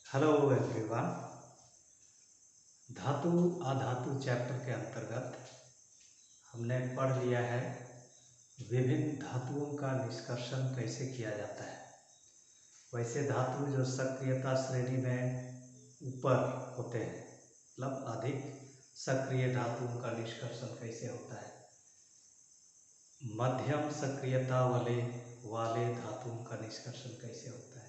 Hello everyone. धातु अधातु chapter के अंतर्गत हमने पढ़ लिया है विभिन्न धातुओं का निष्कर्षण कैसे किया जाता है। वैसे धातु जो सक्रियता श्रेणी में ऊपर होते हैं, मतलब अधिक सक्रिय धातुओं का निष्कर्षण कैसे होता है, मध्यम सक्रियता वाले धातुओं का निष्कर्षण कैसे होता है,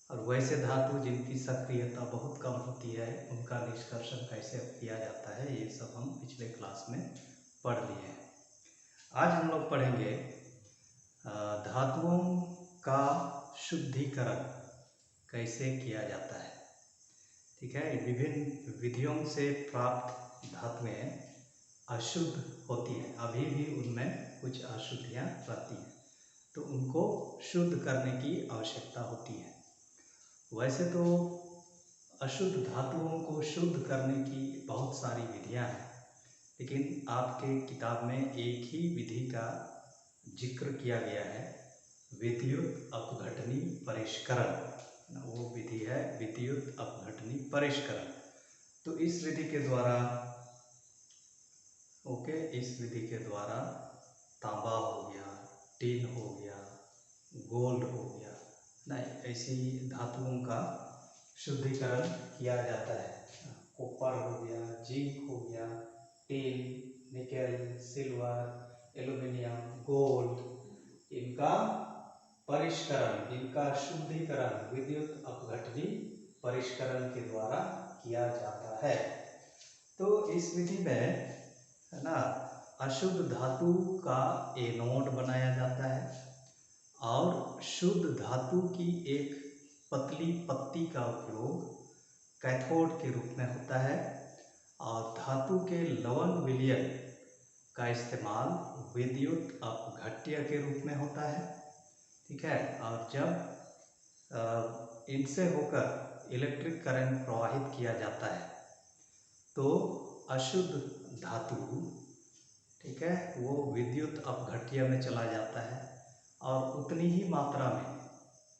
और वैसे धातु जिनकी सक्रियता बहुत कम होती है उनका निष्कर्षण कैसे किया जाता है, ये सब हम पिछले क्लास में पढ़ लिए हैं। आज हम लोग पढ़ेंगे धातुओं का शुद्धिकरण कैसे किया जाता है। ठीक है, विभिन्न विधियों से प्राप्त धातुएं अशुद्ध होती हैं, अभी भी उनमें कुछ अशुद्धियाँ रहती हैं, तो उनको शुद्ध करने की आवश्यकता होती है। वैसे तो अशुद्ध धातुओं को शुद्ध करने की बहुत सारी विधियां हैं, लेकिन आपके किताब में एक ही विधि का जिक्र किया गया है, विद्युत अपघटनी परिष्करण। वो विधि है विद्युत अपघटनी परिष्करण। तो इस विधि के द्वारा इस विधि के द्वारा तांबा हो गया, टिन हो गया, गोल्ड हो गया, नहीं ऐसी धातुओं का शुद्धिकरण किया जाता है। कॉपर हो गया, जिंक हो गया, tin, nickel, silver, aluminium, gold, इनका परिष्करण, इनका शुद्धिकरण विद्युत अपघटनी परिष्करण के द्वारा किया जाता है। तो इस विधि में है ना, अशुद्ध धातु का एनोड बनाया जाता है और शुद्ध धातु की एक पतली पत्ती का उपयोग कैथोड के रूप में होता है और धातु के लवण विलयन का इस्तेमाल विद्युत अपघट्य के रूप में होता है। ठीक है, और जब इनसे होकर इलेक्ट्रिक करंट प्रवाहित किया जाता है तो अशुद्ध धातु, ठीक है, वो विद्युत अपघट्य में चला जाता है और उतनी ही मात्रा में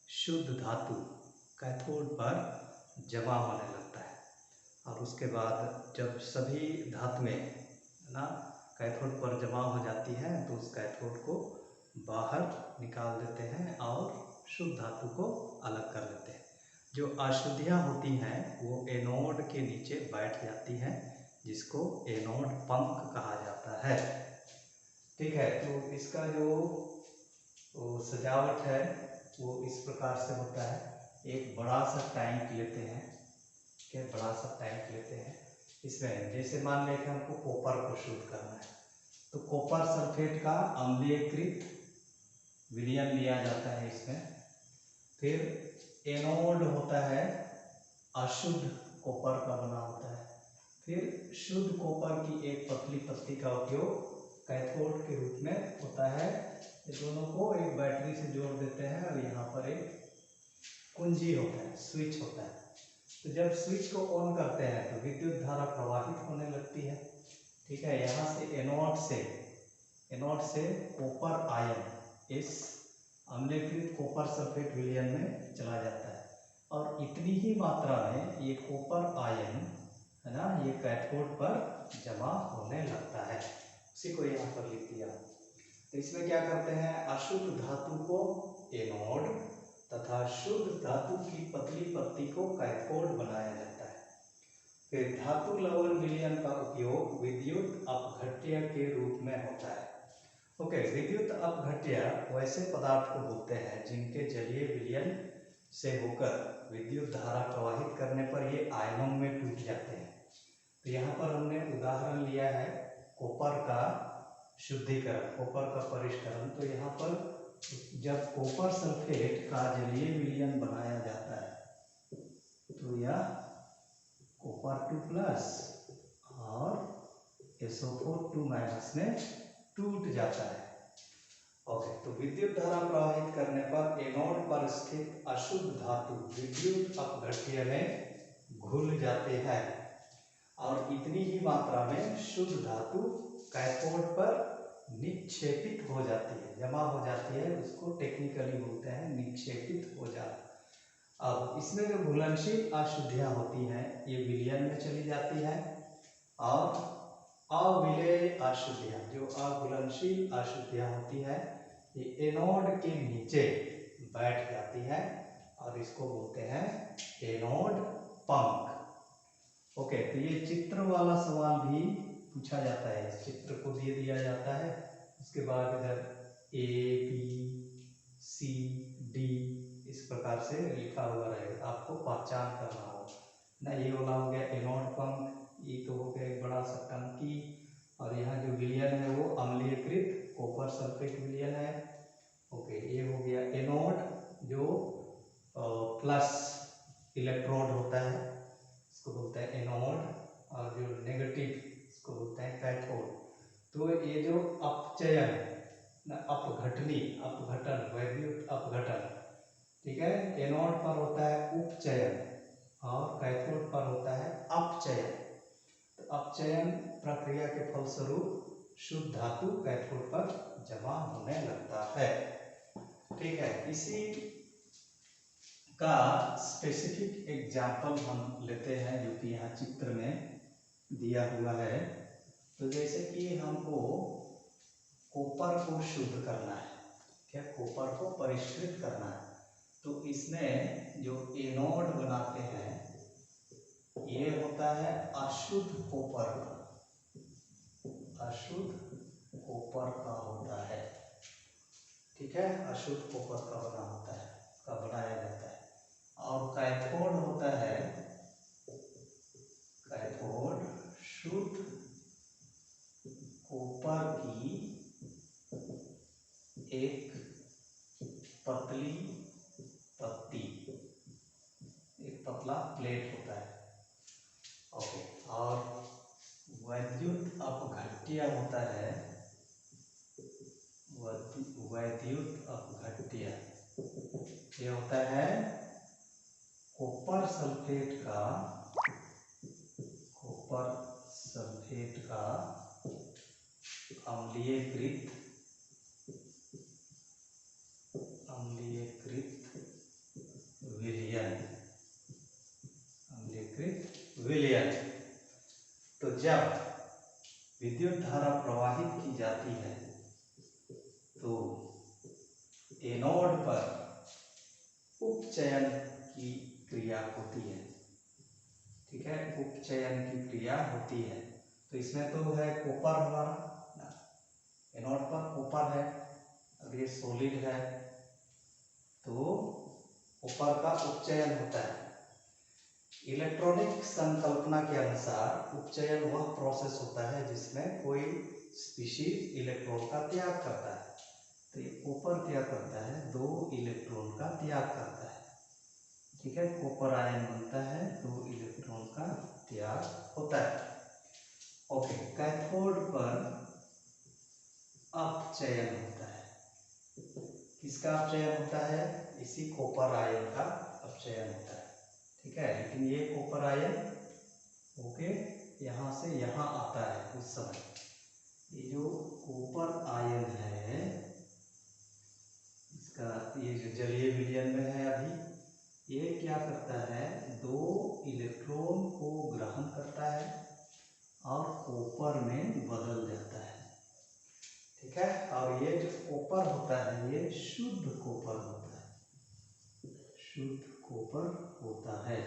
शुद्ध धातु कैथोड पर जमा होने लगता है। और उसके बाद जब सभी धातुएं ना कैथोड पर जमा हो जाती हैं तो उस कैथोड को बाहर निकाल देते हैं और शुद्ध धातु को अलग कर देते हैं। जो अशुद्धियाँ होती हैं वो एनोड के नीचे बैठ जाती हैं, जिसको एनोड पंख कहा जाता है। ठीक है, तो इसका जो सजावट है वो इस प्रकार से होता है। एक बड़ा सा टैंक लेते हैं, बड़ा सा टैंक लेते हैं। इसमें जैसे मान लें कि हमको कॉपर को शुद्ध करना है, तो कॉपर सल्फेट का अम्लीयकृत विलयन लिया जाता है इसमें। फिर एनोड होता है अशुद्ध कॉपर का बना होता है। फिर शुद्ध कॉपर की एक पतली पत्ती का उपयोग कैथोड के रूप में होता है। ये दोनों को एक बैटरी से जोड़ देते हैं और यहाँ पर एक कुंजी होता है, स्विच होता है। तो जब स्विच को ऑन करते हैं तो विद्युत धारा प्रवाहित होने लगती है। ठीक है, यहाँ से एनोड से कॉपर आयन इस अम्लीकृत कॉपर सल्फेट विलयन में चला जाता है और इतनी ही मात्रा में ये कॉपर आयन है ना, ये कैथोड पर जमा होने लगता है। उसी को यहाँ पर लिख दिया। तो इसमें क्या करते हैं, अशुद्ध धातु को एनोड तथा शुद्ध धातु की पतली पत्ती को कैथोड बनाया जाता है। फिर धातु लवण विलयन का उपयोग विद्युत अपघट्य के रूप में होता है। विद्युत अपघट्य वैसे पदार्थ को बोलते हैं जिनके जलीय विलयन से होकर विद्युत धारा प्रवाहित करने पर ये आयनों में टूट जाते हैं। तो यहाँ पर हमने उदाहरण लिया है कॉपर का शुद्धिकरण, कॉपर का परिष्करण। तो यहाँ पर जब कॉपर सल्फेट का जलीय विलयन बनाया जाता है तो यह कॉपर 2+ और SO4 2- में टूट जाता है। तो विद्युत धारा प्रवाहित करने पर एनोड पर स्थित अशुद्ध धातु विद्युत अपघट्य में घुल जाते हैं और इतनी ही मात्रा में शुद्ध धातु कैथोड पर निक्षेपित हो जाती है, जमा हो जाती है। उसको टेक्निकली बोलते हैं निक्षेपित हो जाना। अब इसमें जो घुलनशील अशुद्धियाँ होती हैं ये विलयन में चली जाती है, और अविलेय अशुद्धियाँ, जो अघुलनशील अशुद्धियाँ होती है ये एनोड के नीचे बैठ जाती है और इसको बोलते हैं एनोड पंख। ओके, तो ये चित्र वाला सवाल भी पूछा जाता है, इस चित्र को दे दिया जाता है, उसके बाद इधर ए बी सी डी इस प्रकार से लिखा हुआ रहेगा, आपको पहचान करना होगा ना। ये वाला हो गया एनोड पंख, ये तो हो गया एक बड़ा सा टंकी, और यहाँ जो विलयन है वो अम्लीयकृत कॉपर सल्फेट विलयन है। ओके, ये हो गया एनोड जो प्लस इलेक्ट्रोड होता है, इसको बोलते हैं एनोड, और जो नेगेटिव इसको बोलते हैं कैथोड। तो ये जो अपचयन, अपघटनी, अपघटन, वैद्युत अपघटन, ठीक है, एनोड पर होता है उपचयन और कैथोड पर होता है अपचयन। तो अपचयन प्रक्रिया के फलस्वरूप शुद्ध धातु कैथोड पर जमा होने लगता है। ठीक है, इसी का स्पेसिफिक एग्जाम्पल हम लेते हैं जो कि यहाँ चित्र में दिया हुआ है। तो जैसे कि हमको कॉपर को शुद्ध करना है, क्या कॉपर को परिष्कृत करना है, तो इसमें जो एनोड बनाते हैं ये होता है अशुद्ध कॉपर का, अशुद्ध कॉपर का होता है। ठीक है, अशुद्ध कॉपर का बना होता है, का बनाया जाता है। और कैथोड होता है, कैथोड शुद्ध कॉपर की एक पतली पत्ती, एक पतला प्लेट होता है। ओके, और वैद्युत अपघट्य होता है, वैद्युत अपघट्य ये होता है कॉपर सल्फेट का, कॉपर सल्फेट का अम्लीयकृत, अम्लीयकृत विलयन, अम्लीयकृत विलयन। तो जब विद्युत धारा प्रवाहित की जाती है तो एनोड पर उपचयन की क्रिया होती है। ठीक है, उपचयन की क्रिया होती है। तो इसमें तो है कॉपर हमारा, एनोड पर कॉपर है, अब ये सॉलिड है तो कॉपर का उपचयन होता है। इलेक्ट्रॉनिक संकल्पना के अनुसार उपचयन वह प्रोसेस होता है जिसमें कोई स्पीशीज इलेक्ट्रॉन का त्याग करता है। तो ये कॉपर क्या करता है, 2 इलेक्ट्रॉन का त्याग करता है। ठीक है, कॉपर आयन बनता है, 2 इलेक्ट्रॉन का त्याग होता है। ओके, कैथोड पर अपचयन होता है, किसका अपचयन होता है, इसी कॉपर आयन का अपचयन होता है। ठीक है, लेकिन ये कॉपर आयन ओके यहाँ से यहाँ आता है उस समय, ये जो कॉपर आयन है इसका, ये जो जलीय विलयन में है अभी, ये क्या करता है, 2 इलेक्ट्रॉन को ग्रहण करता है और कॉपर में बदल जाता है। ठीक है, और ये जो कॉपर होता है ये शुद्ध कॉपर होता है, शुद्ध कॉपर होता है।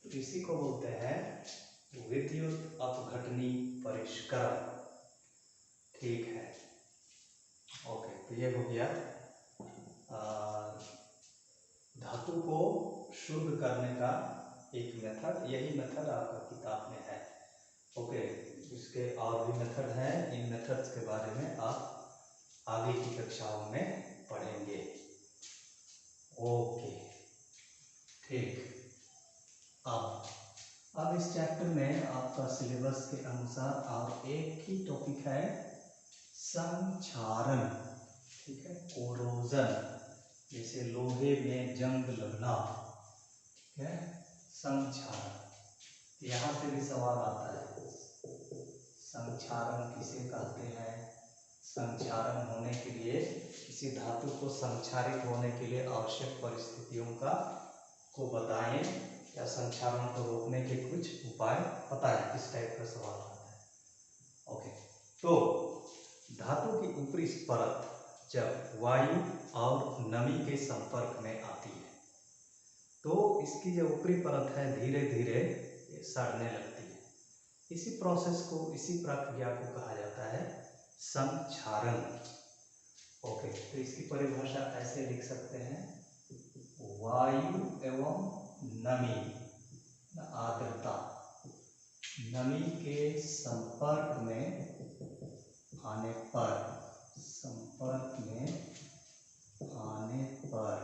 तो इसी को बोलते हैं विद्युत अपघटनी परिष्करण। ठीक है, ओके, तो ये हो गया धातु को शुद्ध करने का एक मेथड, यही मेथड आपका किताब में है। ओके, इसके और भी मेथड हैं, इन मेथड्स के बारे में आप आगे की कक्षाओं में पढ़ेंगे। ओके, ठीक। अब इस चैप्टर में आपका सिलेबस के अनुसार और एक ही टॉपिक है संक्षारण। ठीक है, कोरोजन, जैसे लोहे में जंग लगना, ठीक है, संक्षारण, यहाँ से भी सवाल आता है, संक्षारण किसे कहते हैं। संक्षारण होने के लिए, किसी धातु को संक्षारित होने के लिए आवश्यक परिस्थितियों का को बताएं या संक्षारण को रोकने के कुछ उपाय बताएं। इस टाइप का सवाल आता है। ओके, तो धातु की ऊपरी परत जब वायु और नमी के संपर्क में आती है तो इसकी जो ऊपरी परत है धीरे धीरे ये सड़ने लगती है। इसी प्रोसेस को, इसी प्रक्रिया को कहा जाता है संक्षारण। ओके, तो इसकी परिभाषा ऐसे लिख सकते हैं, वायु एवं नमी, आर्द्रता, नमी के संपर्क में आने पर, संपर्क में आने पर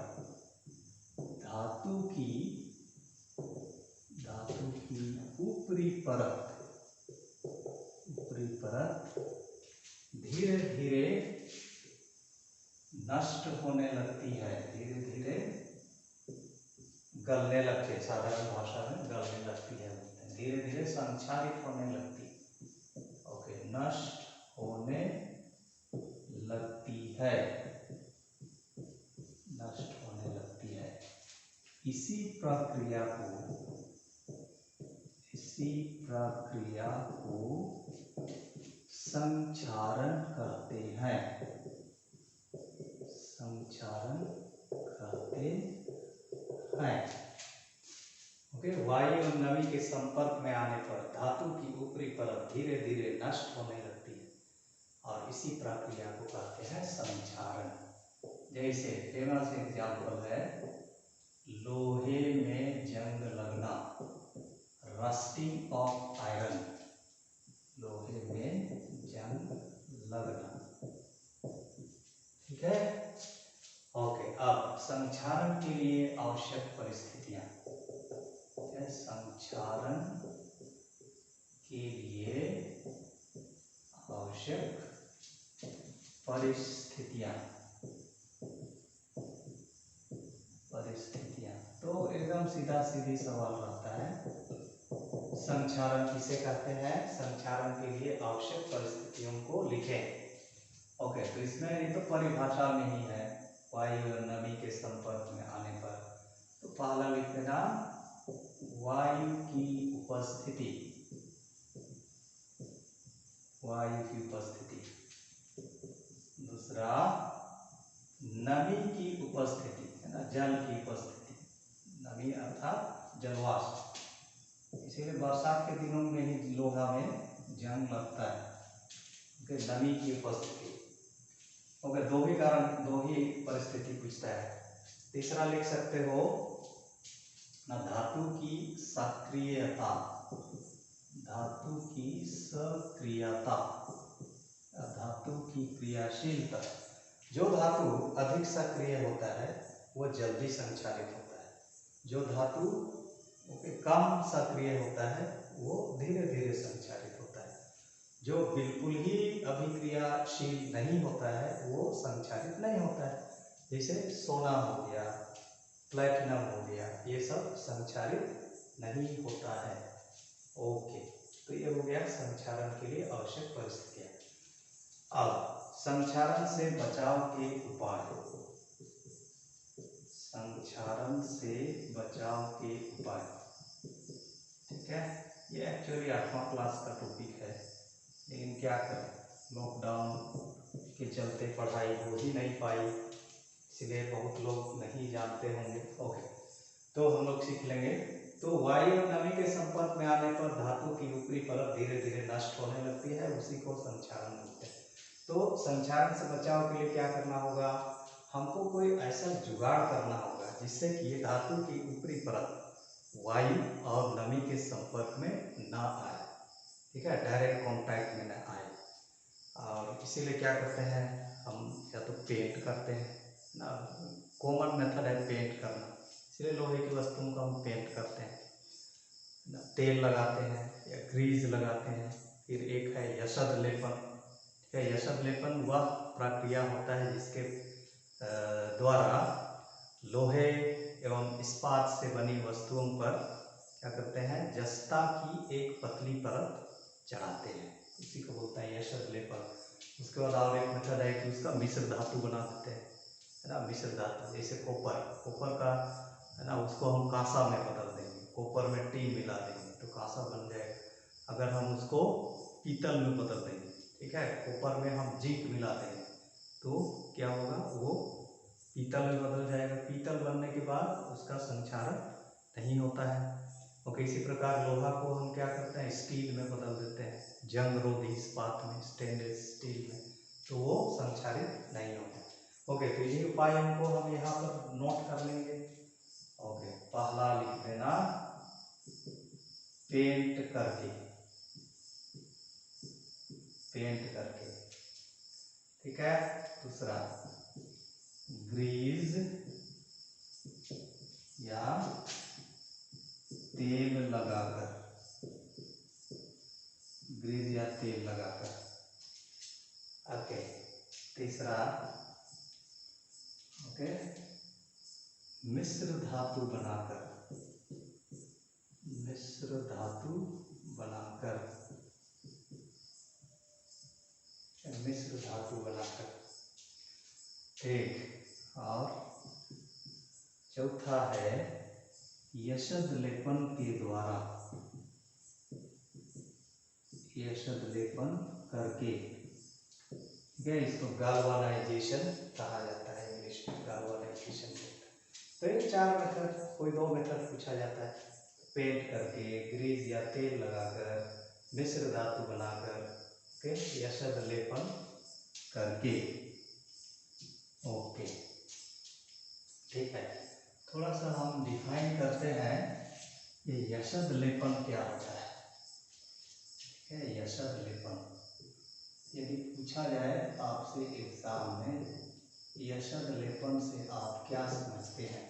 धातु की ऊपरी परत धीरे धीरे नष्ट होने लगती है, धीरे धीरे गलने लगती है, साधारण भाषा में गलने लगती है, धीरे धीरे संक्षारित होने लगती है। ओके, नष्ट होने लगती है, नष्ट होने लगती है। इसी प्रक्रिया को संक्षारण कहते हैं, संक्षारण कहते हैं। ओके, वायु और नमी के संपर्क में आने पर धातु की ऊपरी परत धीरे धीरे नष्ट होने लगती है और इसी प्रक्रिया को कहते हैं संक्षारण। जैसे फेमस एग्जाम्पल है लोहे में जंग लगना, रस्टिंग ऑफ आयरन, लोहे में जंग लगना। ठीक है। ओके, अब संक्षारण के लिए आवश्यक परिस्थितियां, संक्षारण के लिए आवश्यक परिस्थितियां, तो एकदम सीधा सीधी सवाल रहता है, संक्षारण किसे कहते हैं, संक्षारण के लिए आवश्यक परिस्थितियों को लिखें। ओके, तो इसमें ये तो परिभाषा में ही है, वायु और नमी के संपर्क में आने पर, तो पहला लिख देना वायु की उपस्थिति, वायु की उपस्थिति। दूसरा नमी की उपस्थिति, है ना, जल की उपस्थिति, नमी अर्थात जलवाष्प। इसीलिए बरसात के दिनों में ही लोहा में जंग लगता है, क्योंकि नमी की उपस्थिति। ओके, दो ही परिस्थिति पूछता है। तीसरा लिख सकते हो ना, धातु की सक्रियता, धातु की सक्रियता, धातु की क्रियाशीलता। जो धातु अधिक सक्रिय होता है वो जल्दी संक्षारित होता है, जो धातु कम सक्रिय होता है वो धीरे धीरे संक्षारित होता है, जो बिल्कुल ही अभिक्रियाशील नहीं होता है वो संक्षारित नहीं होता है। जैसे सोना हो गया, प्लैटिनम हो गया, ये सब संक्षारित नहीं होता है। ओके, तो ये हो गया संक्षारण के लिए आवश्यक परिस्थितियां। अब संक्षारण से बचाव के उपाय, संक्षारण से बचाव के उपाय। ठीक है, ये एक्चुअली 8वां क्लास का टॉपिक है, लेकिन क्या करें, लॉकडाउन के चलते पढ़ाई हो ही नहीं पाई, इसलिए बहुत लोग नहीं जानते होंगे। ओके, तो हम लोग सीख लेंगे। तो वायु और नमी के संपर्क में आने पर धातु की ऊपरी परत धीरे धीरे नष्ट होने लगती है, उसी को संक्षारण बोलते हैं। तो संक्षारण से बचाव के लिए क्या करना होगा, हमको कोई ऐसा जुगाड़ करना होगा जिससे कि धातु की ऊपरी परत वायु और नमी के संपर्क में ना आए। ठीक है, डायरेक्ट कांटेक्ट में ना आए। और इसीलिए क्या करते हैं हम, या तो पेंट करते हैं ना, कॉमन मेथड है पेंट करना, इसलिए लोहे की वस्तुओं का हम पेंट करते हैं ना, तेल लगाते हैं या ग्रीज लगाते हैं। फिर एक है यशद लेपन। ठीक है, यशद लेपन वह प्रक्रिया होता है जिसके द्वारा लोहे एवं इस्पात से बनी वस्तुओं पर क्या करते हैं, जस्ता की एक पतली परत चढ़ाते हैं, इसी को बोलते हैं यशद लेपन। उसके बाद और एक मेथड है कि उसका मिश्र धातु बना देते हैं, है ना, मिश्र धातु। जैसे कॉपर का है ना, उसको हम कांसा में बदल देंगे, कॉपर में टीन मिला देंगे तो कांसा बन जाएगा। अगर हम उसको पीतल में बदल देंगे, ठीक है, कॉपर में हम जिंक मिला देंगे तो क्या होगा, वो पीतल में बदल जाएगा। पीतल बनने के बाद उसका संक्षारण नहीं होता है। ओके, इसी प्रकार लोहा को हम क्या करते हैं, स्टील में बदल देते हैं, जंग रोधी इस्पात में, स्टेनलेस स्टील में, तो वो संक्षारित नहीं होता। ओके, तो ये उपाय हमको हम यहाँ पर नोट कर लेंगे। ओके, पहला लिख देना पेंट करके, पेंट करके, ठीक है। दूसरा ग्रीज या तेल लगाकर, ग्रीज या तेल लगाकर। ओके, तीसरा ओके मिश्र धातु बनाकर, मिश्र धातु बनाकर, मिश्र धातु बनाकर, ठीक। और चौथा है यशद लेपन के द्वारा, यशद लेपन करके, ठीक है, इसको गाल्वानाइजेशन कहा जाता है, इंग्लिश में गाल्वानाइजेशन होता है। तो ये 4 मेथड, कोई 2 मेथड पूछा जाता है, पेंट करके, ग्रीज या तेल लगाकर, मिश्र धातु बनाकर, के यशद लेपन करके। ओके, ठीक है। थोड़ा सा हम डिफाइन करते हैं ये यशद लेपन क्या होता है, ठीक है। यशद लेपन यदि पूछा जाए आपसे एग्जाम में, यशद लेपन से आप क्या समझते हैं।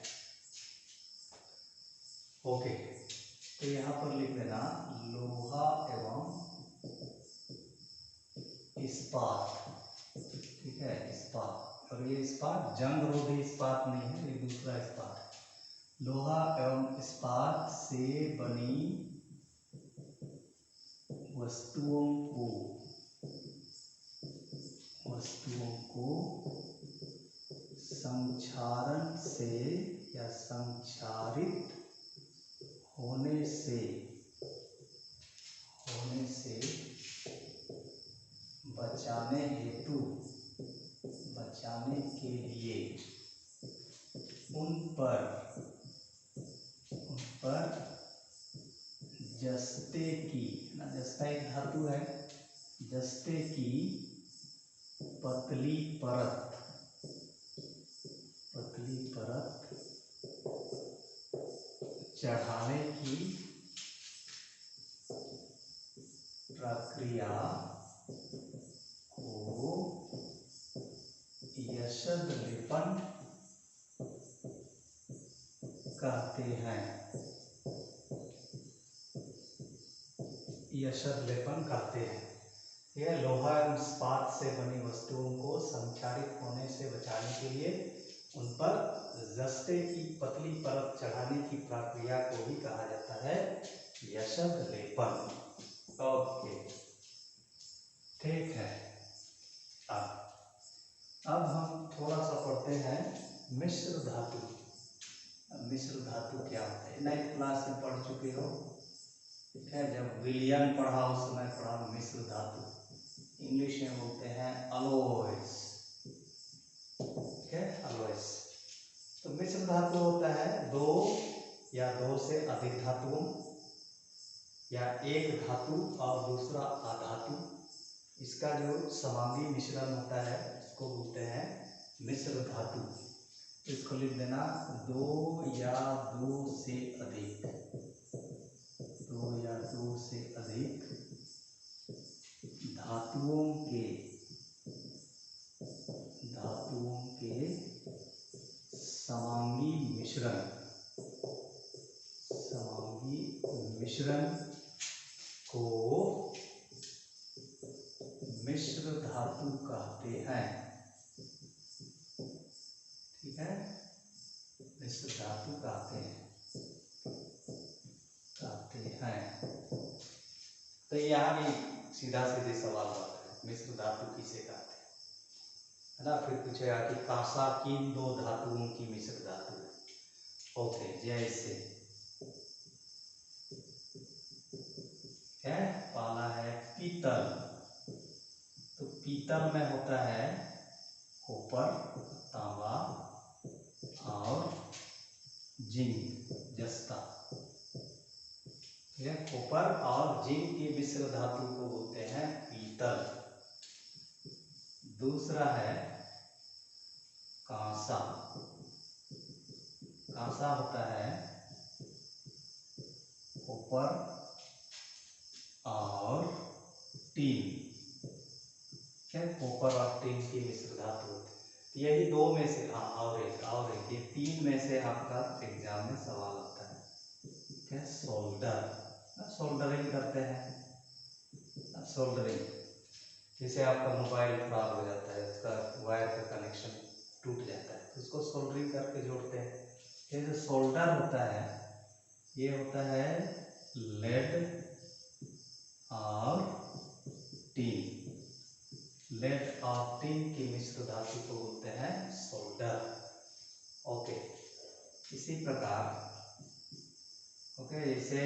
ओके, तो यहाँ पर लिख देना लोहा एवं इस्पात, ठीक है, इस्पात। और ये इस्पात जंग रोधी इस्पात नहीं है, ये दूसरा इस्पात है। लोहा एवं इस्पात से बनी वस्तुओं को, वस्तुओं को संक्षारण से या संक्षारित होने से, होने से बचाने हेतु, बचाने के लिए उन पर जस्ते की, ना जस्ता एक धातु है, जस्ते की पतली परत, पतली परत चढ़ाने की प्रक्रिया को यशद लेपन कहते हैं, यशद लेपन कहते हैं। यह लोहा एवं इस्पात से बनी वस्तुओं को संक्षारित होने से बचाने के लिए उन पर जस्ते की पतली परत चढ़ाने की प्रक्रिया को ही कहा जाता है यशद लेपन। ओके, ठीक है। अब हम थोड़ा सा पढ़ते हैं मिश्र धातु। मिश्र धातु क्या होता है, 9th क्लास में पढ़ चुके हो, ठीक है। जब विलियम पढ़ा उस समय पढ़ा मिश्र धातु, इंग्लिश में बोलते हैं अलॉयज, ठीक है, अलॉयज। तो मिश्र धातु होता है 2 या 2 से अधिक धातुओं या एक धातु और दूसरा अधातु, इसका जो समांगी मिश्रण होता है इसको बोलते हैं मिश्र धातु। इसको लिख देना 2 या 2 से अधिक, 2 या 2 से अधिक धातुओं के, धातुओं के समांगी मिश्रण, समांगी मिश्रण को मिश्र धातु कहते हैं, ठीक है, मिश्र धातु कहते हैं, कहते हैं। तो यहाँ भी सीधा सीधे सवाल आता है मिश्र धातु किसे कहते हैं, है ना। फिर पूछेगा कि कांसा किन 2 धातुओं की मिश्र धातु है, ओके, जैसे है पाला है पीतल, तो पीतल में होता है कॉपर, तांबा और जिंक, जस्ता। यह कॉपर और जिंक की मिश्र धातु को बोलते हैं पीतल। दूसरा है कांसा। कांसा होता है कॉपर और टीन। क्या कॉपर और टीन की मिश्र धातु होती है। यही दो में से, हाँ और एक ये तीन में से आपका एग्जाम में सवाल आता है। क्या सोल्डर, सोल्डरिंग करते हैं। सोल्डरिंग, जैसे आपका मोबाइल खराब हो जाता है, उसका वायर का कनेक्शन टूट जाता है, उसको सोल्डरिंग करके जोड़ते हैं। ये जो सोल्डर होता है ये होता है लेड और टीन। लेड और टीन की मिश्र धातु को बोलते हैं सोल्डर। ओके, इसी प्रकार ओके, जैसे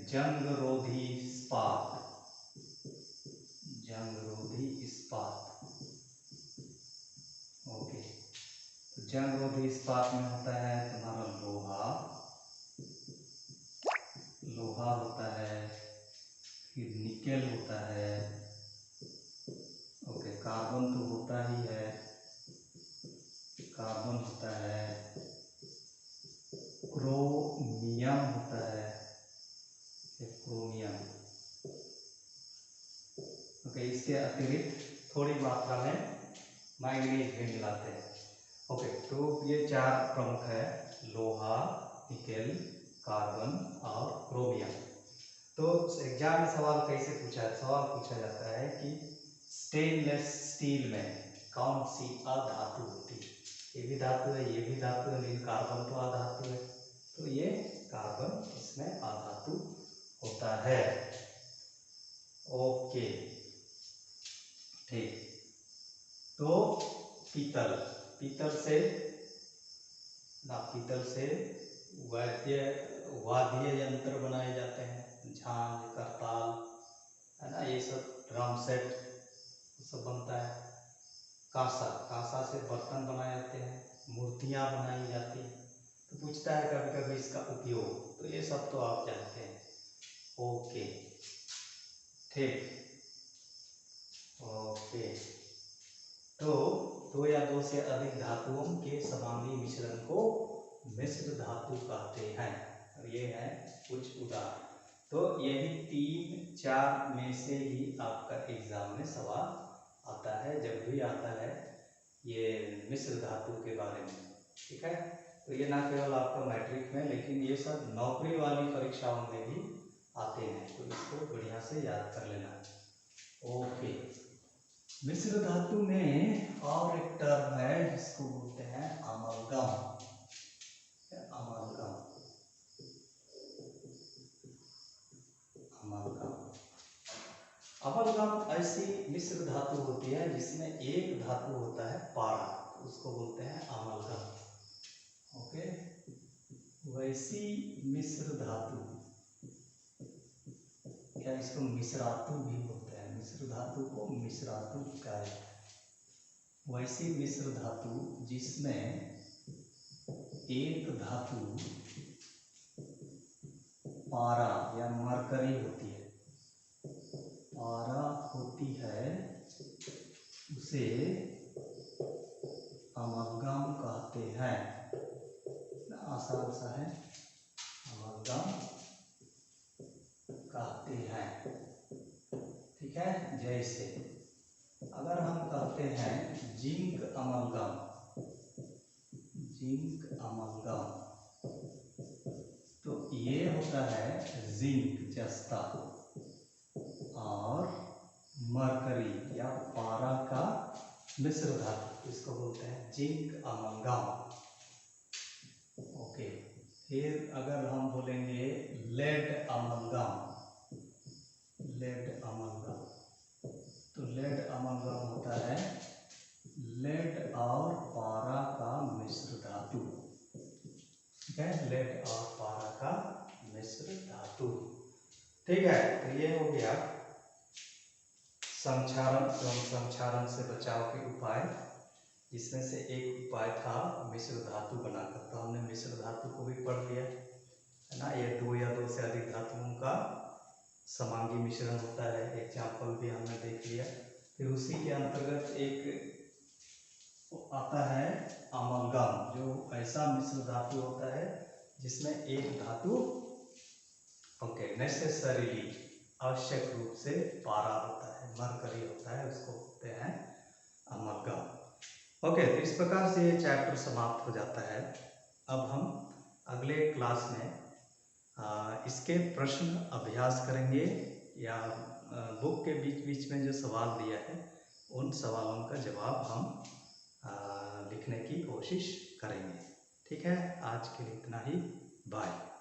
जंग रोधी इस्पात, जंग रोधी इस्पात। ओके, जंग रोधी इस्पात में होता है तुम्हारा लोहा, लोहा होता है, फिर निकेल होता है। ओके, कार्बन तो होता ही है, कार्बन होता है, क्रोमियम होता है, क्रोमियम। ओके, इसके अतिरिक्त थोड़ी मात्रा में मैंगनीज भी मिलाते हैं। ओके, तो ये चार प्रमुख है, लोहा, निकेल, कार्बन और क्रोमियम। तो एग्जाम में सवाल कैसे सवाल पूछा जाता है कि स्टेनलेस स्टील में कौन सी अधातु होती है। ये भी धातु है, ये भी धातु है, लेकिन कार्बन तो अधातु है, तो ये कार्बन इसमें अधातु होता है। ओके, ठीक। तो पीतल, पीतल से वाद्य यंत्र बनाए जाते हैं, झांझ, करताल, है ना, ये सब, ड्रम सेट सब बनता है। कांसा, कांसा से बर्तन बनाए जाते हैं, मूर्तियां बनाई जाती हैं। तो पूछता है कभी कभी इसका उपयोग, तो ये सब तो आप जानते हैं। ओके, ठीक। ओके, तो दो या दो से अधिक धातुओं के समांगी मिश्रण को मिश्र धातु कहते हैं। और ये है कुछ उदाहरण। तो यही 3-4 में से ही आपका एग्जाम में सवाल आता है, जब भी आता है ये मिश्र धातु के बारे में। ठीक है, तो ये ना केवल आपका मैट्रिक में, लेकिन ये सब नौकरी वाली परीक्षाओं में भी आते हैं, तो इसको बढ़िया से याद कर लेना। ओके, मिश्र धातु में और एक टर्म है जिसको बोलते हैं अमलगम। अमलगम, अमलगम, अमलगम ऐसी मिश्र धातु होती है जिसमें एक धातु होता है पारा, उसको बोलते हैं अमलगम। ओके, वैसी मिश्र धातु, या इसको मिश्रातु भी बोलते हैं, मिश्र धातु को मिश्रातु कहा जाता है। वैसी मिश्र धातु जिसमें एक धातु पारा या मरकरी होती है, पारा होती है, उसे अमलगम कहते हैं। आसान सा है, अमलगम कहते हैं। ठीक है, जैसे अगर हम कहते हैं जिंक अमलगम, जिंक अमलगम, तो ये होता है जिंक, जस्ता, और मरकरी या पारा का मिश्र धातु, इसको बोलते हैं जिंक अमलगम। ओके, फिर अगर हम बोलेंगे लेड अमलगम, लेड अमलगम, तो लेड अमलगम होता है लेड और पारा का मिश्र धातु, ठीक है, लेड और पारा का मिश्र धातु। ठीक है, तो ये हो गया संक्षारण एवं संक्षारण से बचाव के उपाय। इसमें से एक उपाय था मिश्र धातु बनाकर, तो हमने मिश्र धातु को भी पढ़ लिया है ना। ये दो या दो से अधिक धातुओं का समांगी मिश्रण होता है, एग्जाम्पल भी हमने देख लिया। फिर उसी के अंतर्गत एक आता है अमलगम, जो ऐसा मिश्र धातु होता है जिसमें एक धातु नेसेसरीली आवश्यक रूप से पारा होता है, मरकरी होता है, उसको बोलते हैं अमलगम। तो इस प्रकार से ये चैप्टर समाप्त हो जाता है। अब हम अगले क्लास में इसके प्रश्न अभ्यास करेंगे, या बुक के बीच बीच में जो सवाल दिया है उन सवालों का जवाब हम लिखने की कोशिश करेंगे। ठीक है, आज के लिए इतना ही, बाय।